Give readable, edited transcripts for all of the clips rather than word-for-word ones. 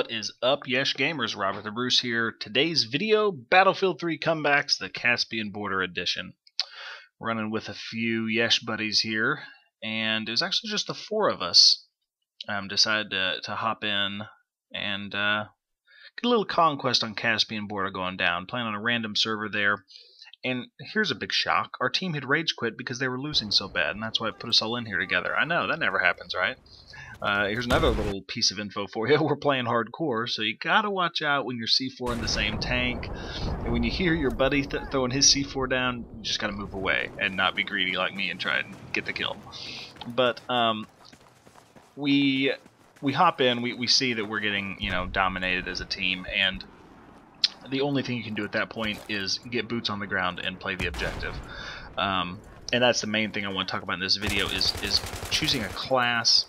What is up, Yesh Gamers? Robert the Bruce here. Today's video, Battlefield 3 Comebacks, the Caspian Border Edition. Running with a few Yesh buddies here, and it was actually just the four of us. Decided to hop in and get a little conquest on Caspian Border going down, playing on a random server there. And here's a big shock. Our team had rage quit because they were losing so bad, and that's why it put us all in here together. I know, that never happens, right? Here's another little piece of info for you. We're playing hardcore, so you gotta watch out when you're C4 in the same tank. And when you hear your buddy throwing his C4 down, you just gotta move away and not be greedy like me and try and get the kill. But we hop in, we see that we're getting, dominated as a team, and the only thing you can do at that point is get boots on the ground and play the objective. And that's the main thing I want to talk about in this video is choosing a class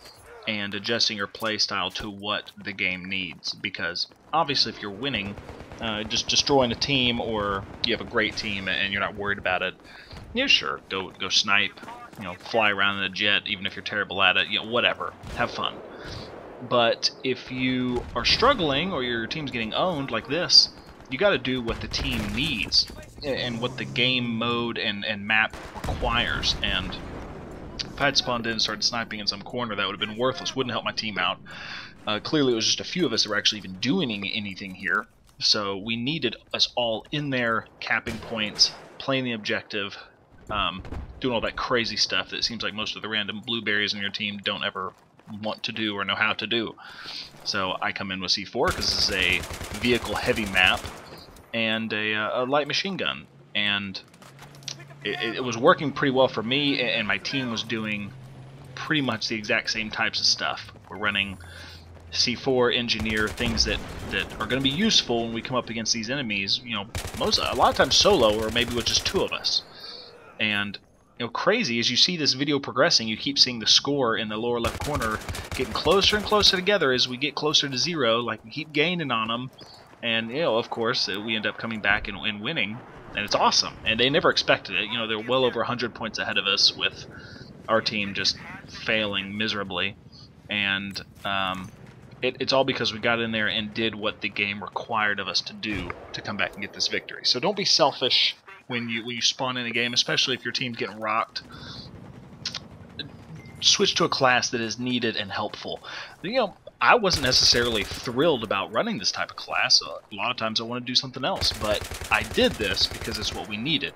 and adjusting your play style to what the game needs, because obviously if you're winning, just destroying a team, or you have a great team and you're not worried about it, yeah, sure, go snipe, fly around in a jet, even if you're terrible at it, whatever, have fun. But if you are struggling or your team's getting owned like this, you got to do what the team needs and what the game mode and map requires. And if I had spawned in and started sniping in some corner, that would have been worthless, wouldn't help my team out. Clearly it was just a few of us that were actually even doing anything here, so we needed us all in there, capping points, playing the objective, doing all that crazy stuff that it seems like most of the random blueberries in your team don't ever want to do or know how to do. So I come in with C4 because this is a vehicle heavy map and a light machine gun, and it was working pretty well for me, and my team was doing pretty much the exact same types of stuff. We're running C4, engineer, things that are going to be useful when we come up against these enemies, a lot of times solo, or maybe with just two of us. And crazy, as you see this video progressing, you keep seeing the score in the lower left corner getting closer and closer together as we get closer to zero. Like, we keep gaining on them, and of course we end up coming back and winning. And it's awesome, and they never expected it. They're well over 100 points ahead of us, with our team just failing miserably. And it's all because we got in there and did what the game required of us to do to come back and get this victory. So don't be selfish when you spawn in a game, especially if your team's getting rocked. Switch to a class that is needed and helpful. I wasn't necessarily thrilled about running this type of class. A lot of times I want to do something else, but I did this because it's what we needed,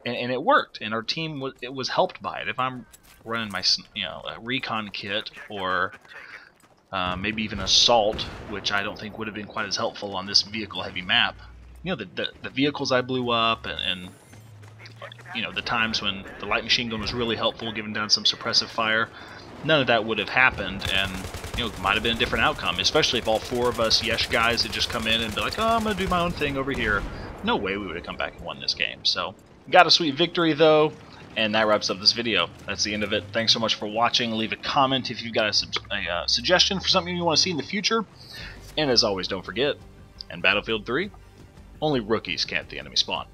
and it worked. And our team was helped by it. If I'm running my a recon kit, or maybe even assault, which I don't think would have been quite as helpful on this vehicle-heavy map, the vehicles I blew up, and the times when the light machine gun was really helpful, giving down some suppressive fire, none of that would have happened, and it might have been a different outcome, especially if all four of us Yesh guys had just come in and be like, oh, I'm going to do my own thing over here. No way we would have come back and won this game. So, got a sweet victory though, and that wraps up this video. That's the end of it. Thanks so much for watching. Leave a comment if you've got a suggestion for something you want to see in the future. And as always, don't forget, in Battlefield 3, only rookies camp the enemy spawn.